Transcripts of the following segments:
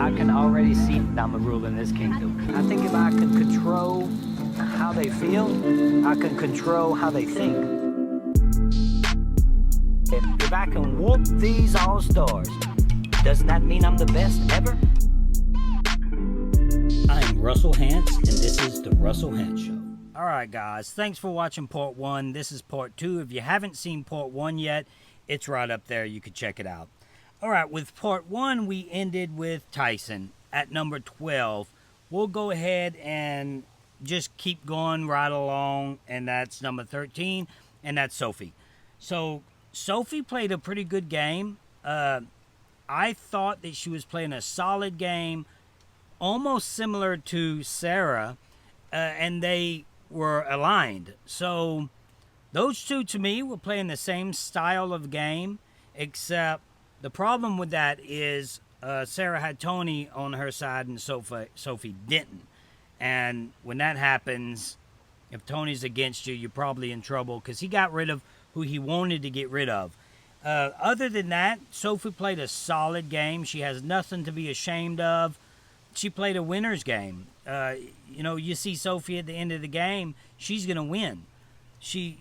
I can already see I'm a ruler in this kingdom. I think if I can control how they feel, I can control how they think. If I can whoop these all-stars, doesn't that mean I'm the best ever? I'm Russell Hantz, and this is The Russell Hantz Show. Alright guys, thanks for watching part 1. This is part 2. If you haven't seen part 1 yet, it's right up there. You can check it out. Alright, with part 1, we ended with Tyson at number 12. We'll go ahead and just keep going right along, and that's number 13, and that's Sophie. So, Sophie played a pretty good game. I thought that she was playing a solid game, almost similar to Sarah, and they were aligned. So those two to me were playing the same style of game, except the problem with that is Sarah had Tony on her side and Sophie didn't. And when that happens, if Tony's against you, you're probably in trouble because he got rid of who he wanted to get rid of. Other than that, Sophie played a solid game. She has nothing to be ashamed of. She played a winner's game. You see Sophie at the end of the game, she's going to win. She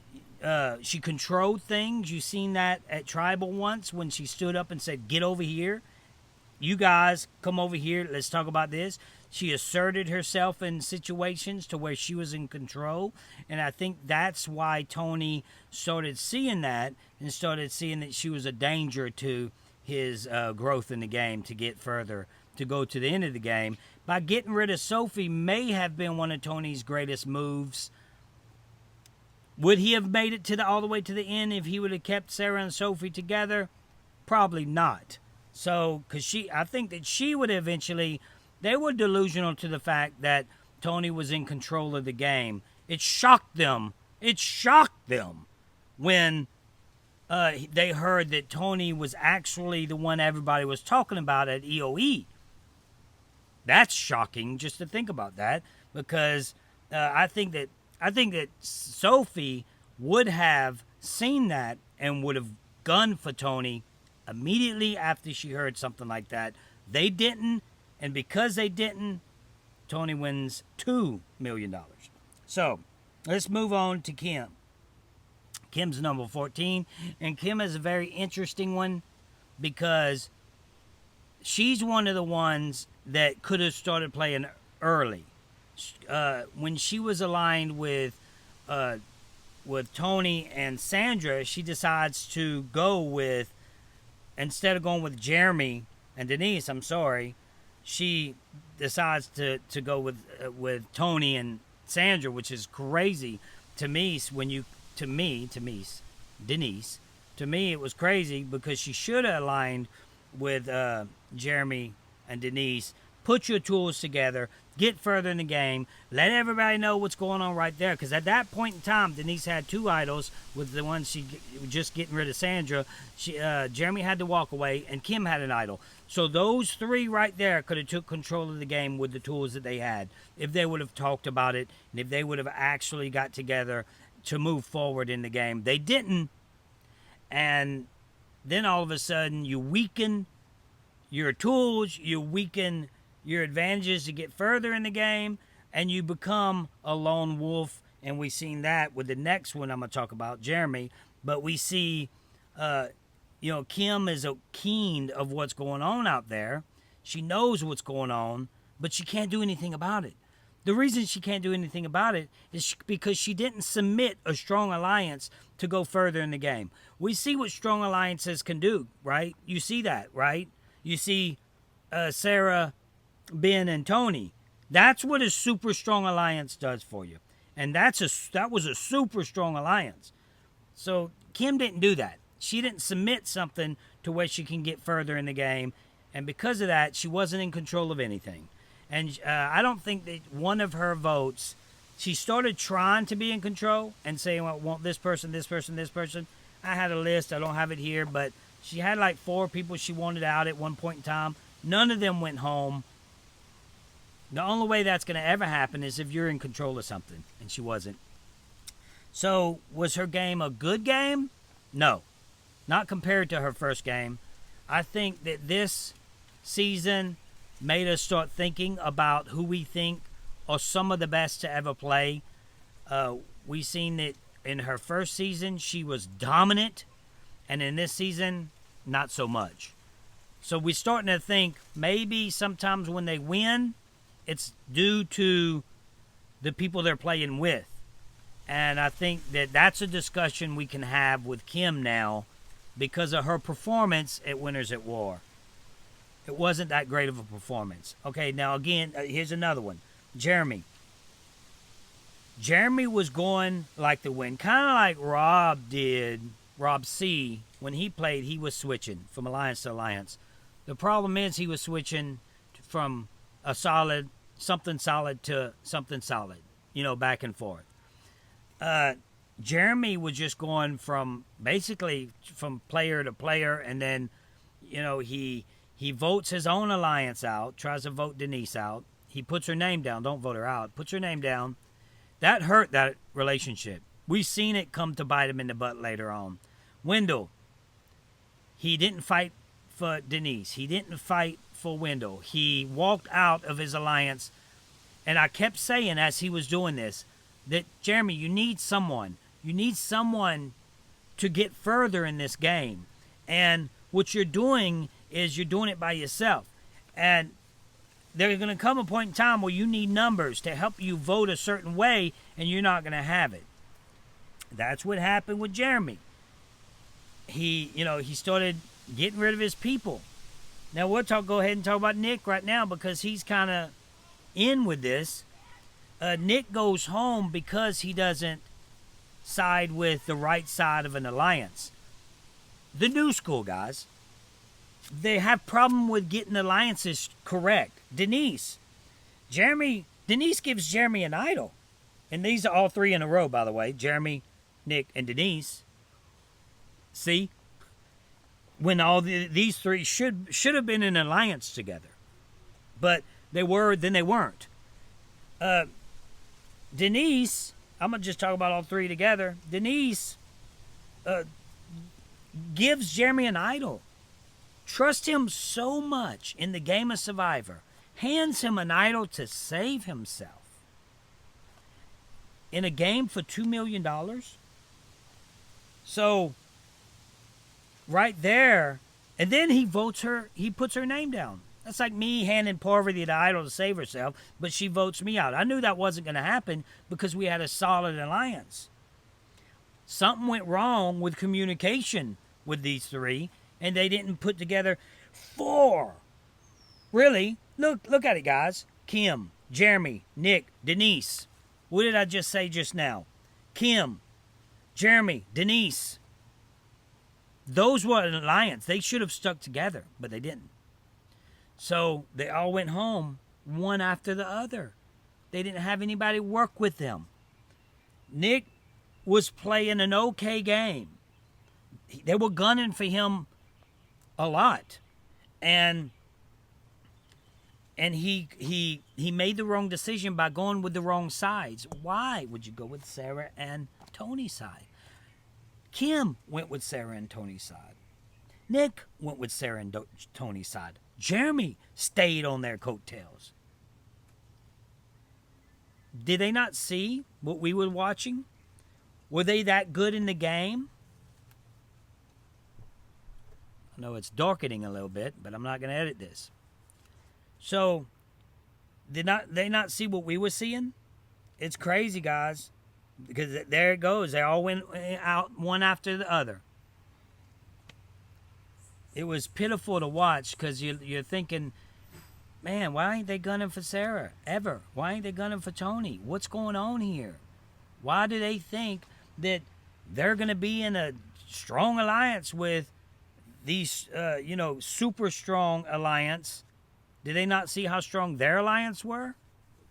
controlled things. You seen that at Tribal once when she stood up and said, "Get over here. You guys, come over here. Let's talk about this." She asserted herself in situations to where she was in control. And I think that's why Tony started seeing that and started seeing that she was a danger to his growth in the game to get further, to go to the end of the game. By getting rid of Sophie may have been one of Tony's greatest moves. Would he have made it all the way to the end if he would have kept Sarah and Sophie together? Probably not. So, I think that she would eventually, they were delusional to the fact that Tony was in control of the game. It shocked them. It shocked them when they heard that Tony was actually the one everybody was talking about at EOE. That's shocking just to think about that, because I think that Sophie would have seen that and would have gunned for Tony immediately after she heard something like that. They didn't, and because they didn't, Tony wins $2 million. So, let's move on to Kim. Kim's number 14, and Kim is a very interesting one because she's one of the ones that could have started playing early. When she was aligned with Tony and Sandra, she decides to go with, instead of going with Jeremy and Denise, she decides to go with Tony and Sandra, which is crazy to me. Denise, to me it was crazy because she should have aligned with Jeremy and Denise. Put your tools together, get further in the game, let everybody know what's going on right there. Because at that point in time, Denise had two idols, with the one she just getting rid of Sandra. Jeremy had to walk away, and Kim had an idol. So those three right there could have took control of the game with the tools that they had, if they would have talked about it, and if they would have actually got together to move forward in the game. They didn't, and then all of a sudden you weaken your tools, you weaken your advantages to get further in the game, and you become a lone wolf. And we've seen that with the next one I'm going to talk about, Jeremy. But we see, Kim is keen of what's going on out there. She knows what's going on, but she can't do anything about it. The reason she can't do anything about it is because she didn't submit a strong alliance to go further in the game. We see what strong alliances can do, right? You see that, right? You see Sarah, Ben, and Tony. That's what a super strong alliance does for you. And that was a super strong alliance. So Kim didn't do that. She didn't submit something to where she can get further in the game. And because of that, she wasn't in control of anything. And I don't think that one of her votes, she started trying to be in control and saying, well, I want this person, this person, this person. I had a list. I don't have it here. But she had like 4 people she wanted out at one point in time. None of them went home. The only way that's going to ever happen is if you're in control of something. And she wasn't. So, was her game a good game? No. Not compared to her first game. I think that this season, made us start thinking about who we think are some of the best to ever play. We seen that in her first season, she was dominant, and in this season, not so much. So we're starting to think maybe sometimes when they win, it's due to the people they're playing with. And I think that that's a discussion we can have with Kim now because of her performance at Winners at War. It wasn't that great of a performance. Okay, now again, here's another one. Jeremy. Jeremy was going like the wind, kind of like Rob did, Rob C. When he played, he was switching from alliance to alliance. The problem is he was switching from a solid, something solid to something solid, back and forth. Jeremy was just going from basically from player to player, and then, he votes his own alliance out, tries to vote Denise out. He puts her name down, don't vote her out, puts her name down. That hurt that relationship. We've seen it come to bite him in the butt later on. Wendell, he didn't fight for Denise. He didn't fight for Wendell. He walked out of his alliance, and I kept saying as he was doing this, that, Jeremy, you need someone. You need someone to get further in this game. And what you're doing is you're doing it by yourself. And there's going to come a point in time where you need numbers to help you vote a certain way, and you're not going to have it. That's what happened with Jeremy. He started getting rid of his people. Now we'll go ahead and talk about Nick right now because he's kind of in with this. Nick goes home because he doesn't side with the right side of an alliance. The new school guys, they have problem with getting alliances correct. Denise gives Jeremy an idol. And these are all three in a row, by the way. Jeremy, Nick, and Denise. See? When all these three should have been in an alliance together. But they were, then they weren't. Denise, I'm going to just talk about all three together. Denise gives Jeremy an idol. Trusts him so much in the game of Survivor. Hands him an idol to save himself. In a game for $2 million? So, right there, and then he votes her, he puts her name down. That's like me handing Parvati the idol to save herself, but she votes me out. I knew that wasn't going to happen because we had a solid alliance. Something went wrong with communication with these three, and they didn't put together 4. Really? Look at it, guys. Kim, Jeremy, Nick, Denise. What did I just say just now? Kim, Jeremy, Denise. Those were an alliance. They should have stuck together, but they didn't. So they all went home, one after the other. They didn't have anybody work with them. Nick was playing an okay game. They were gunning for him a lot. And he made the wrong decision by going with the wrong sides. Why would you go with Sarah and Tony's side? Kim went with Sarah and Tony's side. Nick went with Sarah and Tony's side. Jeremy stayed on their coattails. Did they not see what we were watching? Were they that good in the game? I know it's darkening a little bit, but I'm not going to edit this. So, did they not see what we were seeing? It's crazy, guys. Because there it goes. They all went out one after the other. It was pitiful to watch because you're thinking, man, why ain't they gunning for Sarah ever? Why ain't they gunning for Tony? What's going on here? Why do they think that they're going to be in a strong alliance with these, super strong alliance? Did they not see how strong their alliance were?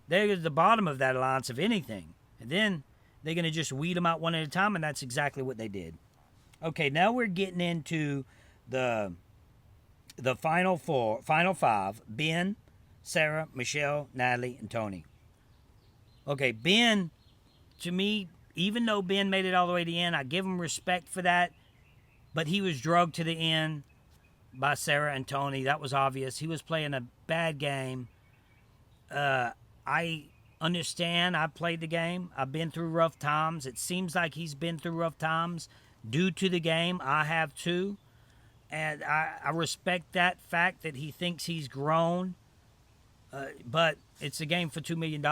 They're at the bottom of that alliance, if anything. And then they're going to just weed them out one at a time, and that's exactly what they did. Okay, now we're getting into the final 5: Ben, Sarah, Michelle, Natalie, and Tony. Okay, Ben, to me, even though Ben made it all the way to the end, I give him respect for that, but he was drugged to the end by Sarah and Tony. That was obvious. He was playing a bad game. I understand. I've played the game. I've been through rough times. It seems like he's been through rough times due to the game. I have too. And I respect that fact that he thinks he's grown. But it's a game for $2 million.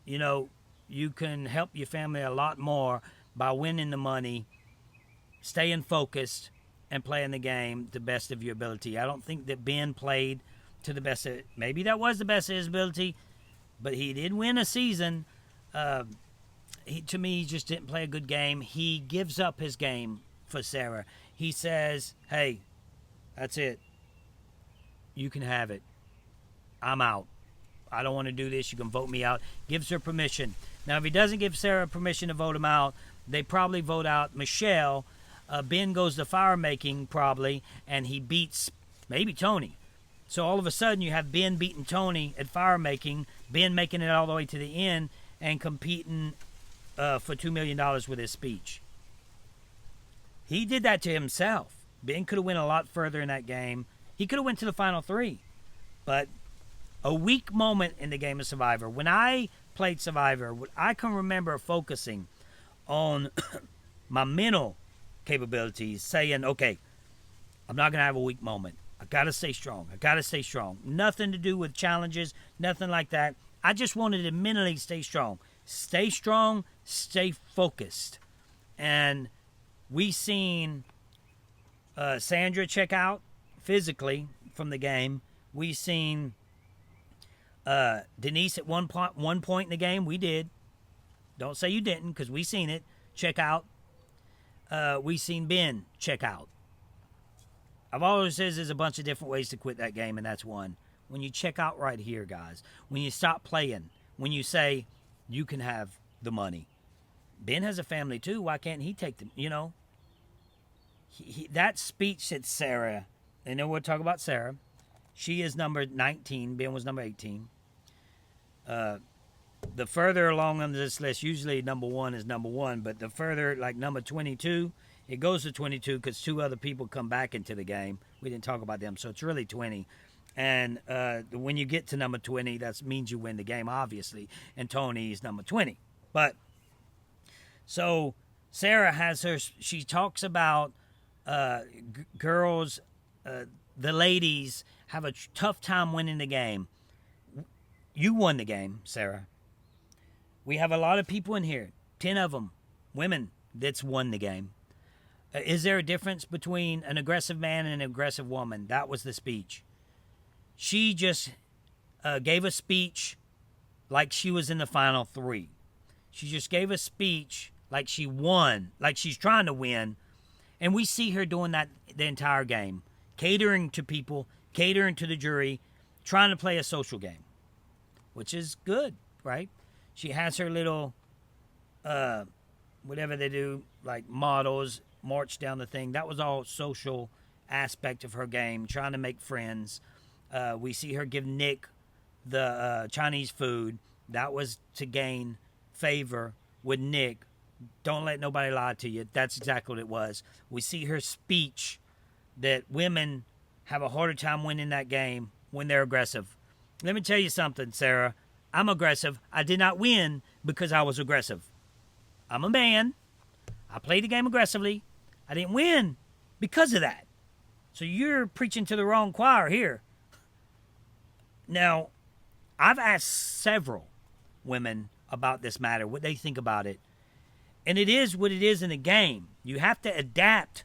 You know, you can help your family a lot more by winning the money, staying focused, and playing the game to the best of your ability. I don't think that Ben played to the best of, maybe that was the best of his ability, but he did win a season. To me, he just didn't play a good game. He gives up his game for Sarah. He says, hey, that's it. You can have it. I'm out. I don't want to do this. You can vote me out. Gives her permission. Now, if he doesn't give Sarah permission to vote him out, they probably vote out Michelle. Ben goes to fire making probably, and he beats maybe Tony. So all of a sudden you have Ben beating Tony at fire making, Ben making it all the way to the end and competing for $2 million with his speech. He did that to himself. Ben could have went a lot further in that game. He could have went to the final three. But a weak moment in the game of Survivor. When I played Survivor, I can remember focusing on my mental capabilities, saying, okay, I'm not going to have a weak moment. I got to stay strong. I got to stay strong. Nothing to do with challenges, nothing like that. I just wanted to mentally stay strong. Stay strong, stay focused. And we seen Sandra check out physically from the game. We seen Denise at one point in the game. We did. Don't say you didn't, because we seen it. Check out. We seen Ben check out. I've always said there's a bunch of different ways to quit that game, and that's one. When you check out right here, guys. When you stop playing. When you say, you can have the money. Ben has a family too. Why can't he take them? You know? That speech that Sarah, and then we'll talk about Sarah. She is number 19. Ben was number 18. The further along on this list, usually number 1 is number 1, but the further, like number 22, it goes to 22 because 2 other people come back into the game. We didn't talk about them, so it's really 20. And when you get to number 20, that means you win the game, obviously. And Tony is number 20. But, so, Sarah has her, she talks about girls, the ladies have a tough time winning the game. You won the game, Sarah. We have a lot of people in here, 10 of them, women, that's won the game. Is there a difference between an aggressive man and an aggressive woman? That was the speech. She just gave a speech like she was in the final 3. She just gave a speech like she won, like she's trying to win. And we see her doing that the entire game. Catering to people, catering to the jury, trying to play a social game. Which is good, right? She has her little, whatever they do, like models, march down the thing. That was all social aspect of her game, trying to make friends. We see her give Nick the Chinese food. That was to gain favor with Nick. Don't let nobody lie to you. That's exactly what it was. We see her speech that women have a harder time winning that game when they're aggressive. Let me tell you something, Sarah. I'm aggressive. I did not win because I was aggressive. I'm a man. I played the game aggressively. I didn't win because of that. So you're preaching to the wrong choir here. Now, I've asked several women about this matter, what they think about it. And it is what it is in the game. You have to adapt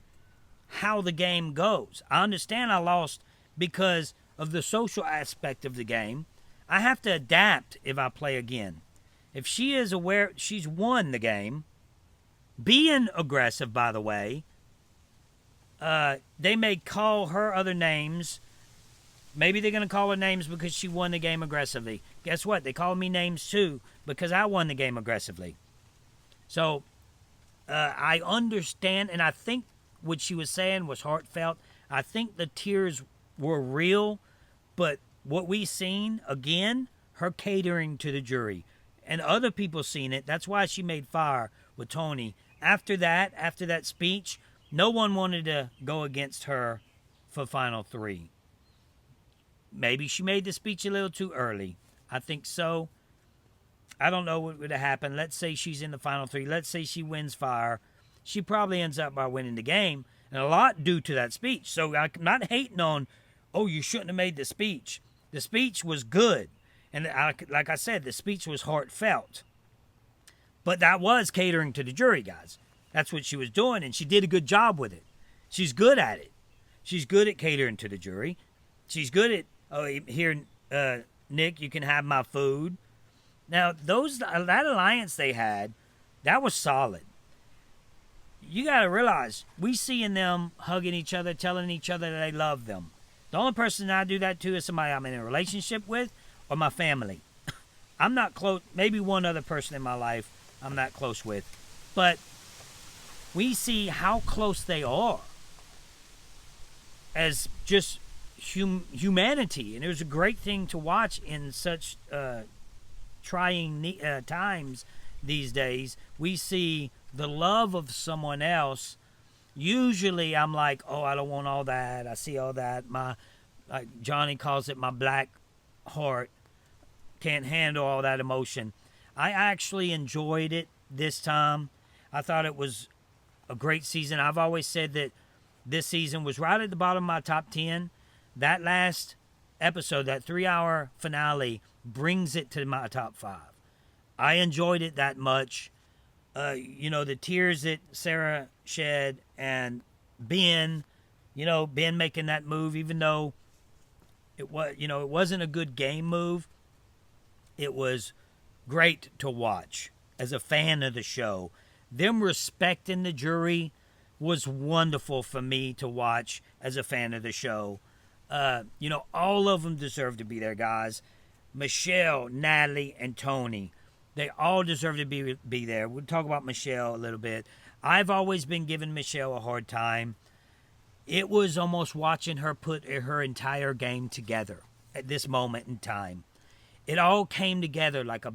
how the game goes. I understand I lost because of the social aspect of the game. I have to adapt if I play again. If she is aware she's won the game, being aggressive, by the way, they may call her other names. Maybe they're going to call her names because she won the game aggressively. Guess what? They call me names too because I won the game aggressively. So I understand, and I think what she was saying was heartfelt. I think the tears were real, but what we seen, again, her catering to the jury. And other people seen it. That's why she made fire with Tony. After that speech, no one wanted to go against her for Final Three. Maybe she made the speech a little too early. I think so. I don't know what would have happened. Let's say she's in the Final Three. Let's say she wins fire. She probably ends up by winning the game. And a lot due to that speech. So I'm not hating on, oh, you shouldn't have made the speech. The speech was good. And like I said, the speech was heartfelt. But that was catering to the jury, guys. That's what she was doing, and she did a good job with it. She's good at it. She's good at catering to the jury. She's good at, oh, here, Nick, you can have my food. Now, that alliance they had, that was solid. You got to realize, we seeing them hugging each other, telling each other that they love them. The only person I do that to is somebody I'm in a relationship with or my family. I'm not close, maybe one other person in my life I'm not close with. But we see how close they are as just humanity. And it was a great thing to watch in such trying times these days. We see the love of someone else. Usually I'm like, oh, I don't want all that. I see all that. Like Johnny calls it, my black heart can't handle all that emotion. I actually enjoyed it this time. I thought it was a great season. I've always said that this season was right at the bottom of my top 10. That last episode, that 3-hour finale, brings it to my top 5. I enjoyed it that much. The tears that Sarah shed and Ben, Ben making that move, even though it wasn't a good game move. It was great to watch as a fan of the show. Them respecting the jury was wonderful for me to watch as a fan of the show. All of them deserve to be there, guys. Michelle, Natalie, and Tony. They all deserve to be there. We'll talk about Michelle a little bit. I've always been giving Michelle a hard time. It was almost watching her put her entire game together at this moment in time. It all came together like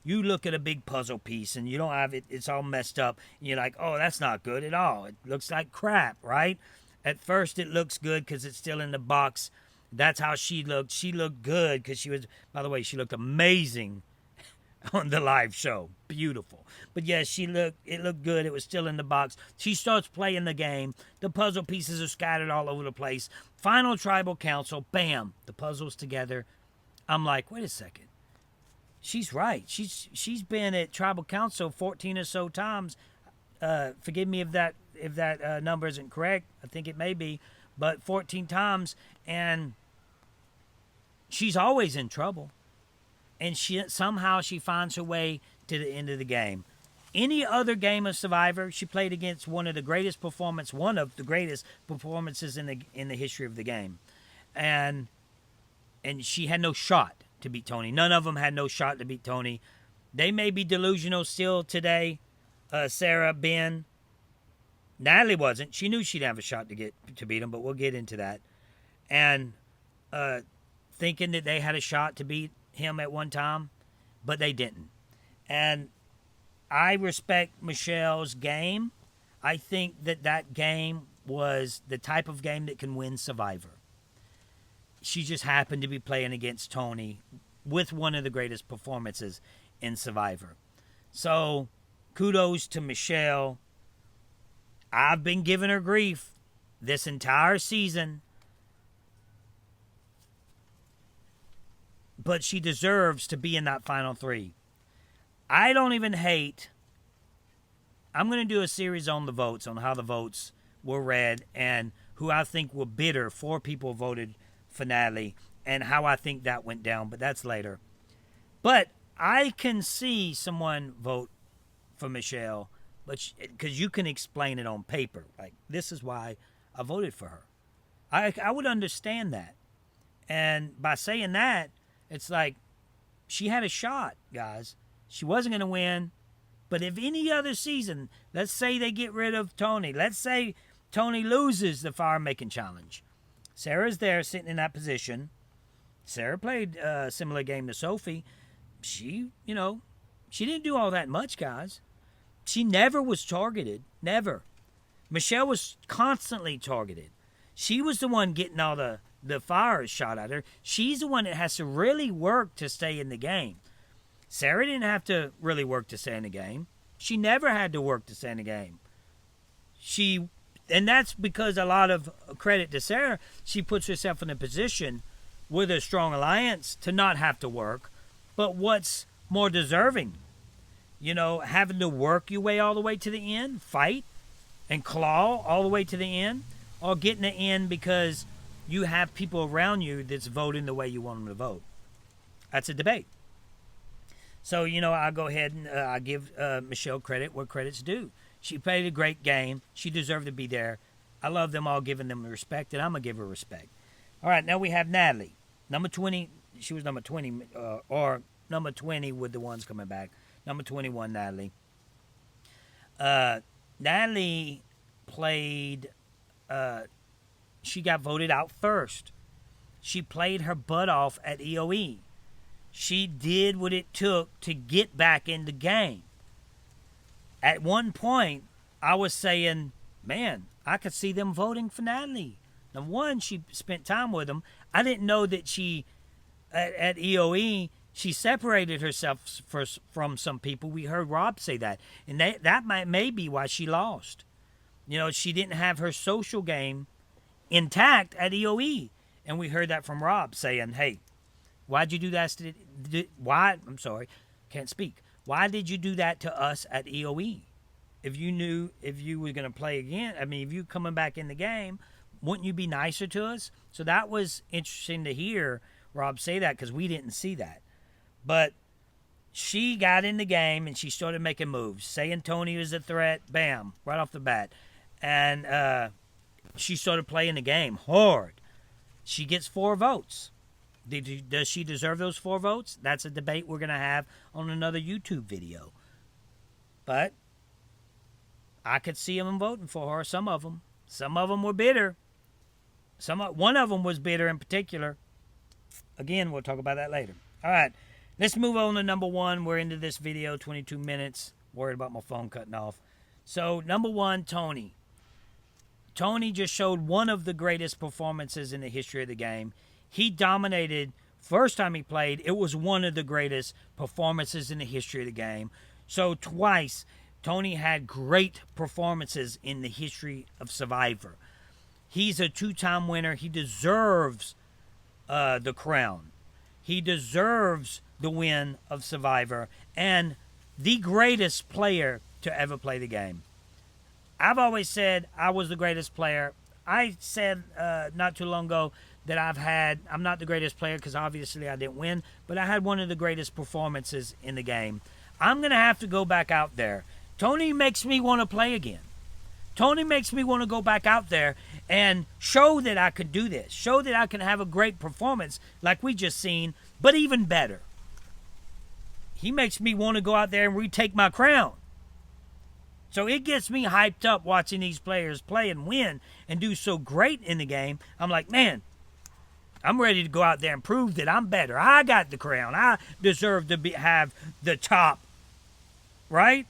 you look at a big puzzle piece and you don't have it, it's all messed up. And you're like, oh, that's not good at all. It looks like crap, right? At first it looks good because it's still in the box. That's how she looked. She looked good because by the way, she looked amazing on the live show. Beautiful. But yes, it looked good. It was still in the box. She starts playing the game. The puzzle pieces are scattered all over the place. Final tribal council. Bam. The puzzle's together. I'm like, wait a second. She's right. She's been at tribal council 14 or so times. Forgive me if that number isn't correct. I think it may be. But 14 times. And she's always in trouble. And somehow she finds her way to the end of the game. Any other game of Survivor, she played against one of the greatest performances in the history of the game. And she had no shot to beat Tony. None of them had no shot to beat Tony. They may be delusional still today. Sarah, Ben. Natalie wasn't. She knew she'd have a shot to beat him, but we'll get into that. And thinking that they had a shot to beat him at one time, but they didn't. And I respect Michelle's game. I think that game was the type of game that can win Survivor. She just happened to be playing against Tony with one of the greatest performances in Survivor. So, kudos to Michelle. I've been giving her grief this entire season, but she deserves to be in that final 3. I don't even hate. I'm going to do a series on the votes, on how the votes were read and who I think were bitter. 4 people voted for Natalie and how I think that went down, but that's later. But I can see someone vote for Michelle, but because you can explain it on paper. Like, this is why I voted for her. I would understand that. And by saying that, it's like she had a shot, guys. She wasn't going to win. But if any other season, let's say they get rid of Tony. Let's say Tony loses the fire-making challenge. Sarah's there sitting in that position. Sarah played a similar game to Sophie. She didn't do all that much, guys. She never was targeted. Never. Michelle was constantly targeted. She was the one getting all the fires shot at her. She's the one that has to really work to stay in the game. Sarah didn't have to really work to stay in the game. She never had to work to stay in the game. And that's because a lot of credit to Sarah. She puts herself in a position with a strong alliance to not have to work. But what's more deserving? You know, having to work your way all the way to the end, fight and claw all the way to the end, or getting the end because you have people around you that's voting the way you want them to vote. That's a debate. So, you know, I'll go ahead and I give Michelle credit where credit's due. She played a great game. She deserved to be there. I love them all, giving them respect, and I'm going to give her respect. All right, now we have Natalie. Number 20. She was number 20, or number 20 with the ones coming back. Number 21, Natalie. Natalie played... she got voted out first. She played her butt off at EOE. She did what it took to get back in the game. At one point, I was saying, man, I could see them voting for Natalie. Number one, she spent time with them. I didn't know that she, at EOE, she separated herself from some people. We heard Rob say that. And that may be why she lost. You know, she didn't have her social game intact at EOE. And we heard that from Rob saying, hey, why'd you do that? I'm sorry, can't speak. Why did you do that to us at EOE? If you knew if you were going to play again, I mean, if you coming back in the game, wouldn't you be nicer to us? So that was interesting to hear Rob say that, because we didn't see that. But she got in the game and she started making moves, saying Tony was a threat, bam, right off the bat. And she started playing the game hard. She gets 4 votes. Does she deserve those 4 votes? That's a debate we're going to have on another YouTube video. But I could see them voting for her, some of them. Some of them were bitter. One of them was bitter in particular. Again, we'll talk about that later. All right, let's move on to number 1. We're into this video, 22 minutes. Worried about my phone cutting off. So, number 1, Tony. Tony just showed one of the greatest performances in the history of the game. He dominated. First time he played, it was one of the greatest performances in the history of the game. So twice, Tony had great performances in the history of Survivor. He's a 2-time winner. He deserves the crown. He deserves the win of Survivor, and the greatest player to ever play the game. I've always said I was the greatest player. I said not too long ago that I'm not the greatest player because obviously I didn't win, but I had one of the greatest performances in the game. I'm going to have to go back out there. Tony makes me want to play again. Tony makes me want to go back out there and show that I could do this. Show that I can have a great performance like we just seen, but even better. He makes me want to go out there and retake my crown. So it gets me hyped up watching these players play and win and do so great in the game. I'm like, man, I'm ready to go out there and prove that I'm better. I got the crown. I deserve to have the top. Right?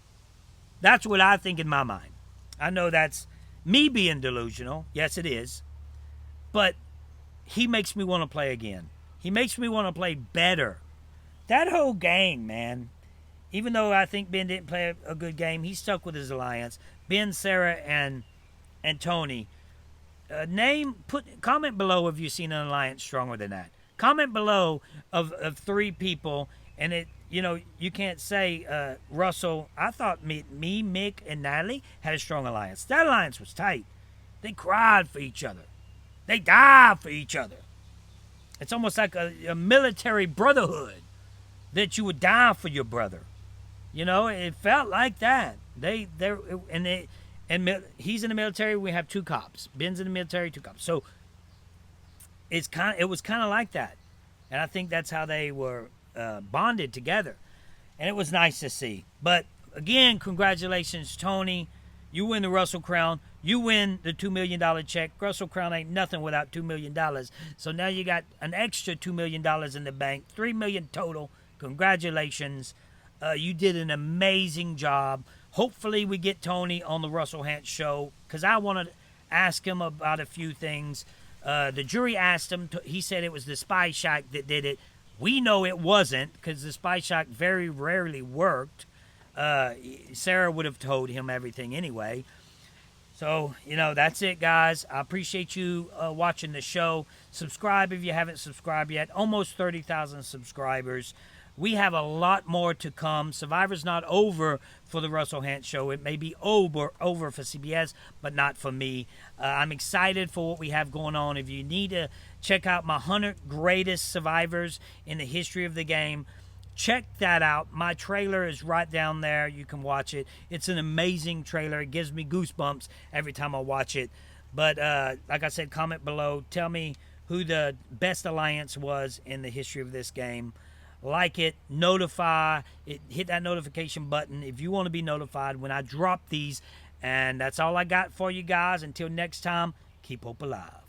That's what I think in my mind. I know that's me being delusional. Yes, it is. But he makes me want to play again. He makes me want to play better. That whole game, man. Even though I think Ben didn't play a good game, he stuck with his alliance. Ben, Sarah, and Tony. Comment below if you've seen an alliance stronger than that. Comment below of 3 people, and you can't say Russell. I thought me, Mick, and Natalie had a strong alliance. That alliance was tight. They cried for each other. They died for each other. It's almost like a military brotherhood that you would die for your brother. You know, it felt like that. And he's in the military. We have 2 cops. Ben's in the military, 2 cops. So it was kind of like that, and I think that's how they were bonded together, and it was nice to see. But again, congratulations, Tony. You win the Russell Crown. You win the $2 million check. Russell Crown ain't nothing without $2 million. So now you got an extra $2 million in the bank. $3 million total. Congratulations. You did an amazing job. Hopefully we get Tony on the Russell Hantz show, because I want to ask him about a few things. The jury asked him, he said it was the Spy Shack that did it. We know it wasn't, because the Spy Shack very rarely worked. Sarah would have told him everything anyway. So, that's it, guys. I appreciate you watching the show. Subscribe if you haven't subscribed yet. Almost 30,000 subscribers. We have a lot more to come. Survivor's not over for the Russell Hantz Show. It may be over for CBS, but not for me. I'm excited for what we have going on. If you need to check out my 100 greatest survivors in the history of the game, check that out. My trailer is right down there. You can watch it. It's an amazing trailer. It gives me goosebumps every time I watch it. But like I said, comment below. Tell me who the best alliance was in the history of this game. Like it, notify it, hit that notification button if you want to be notified when I drop these. And that's all I got for you guys. Until next time, keep hope alive.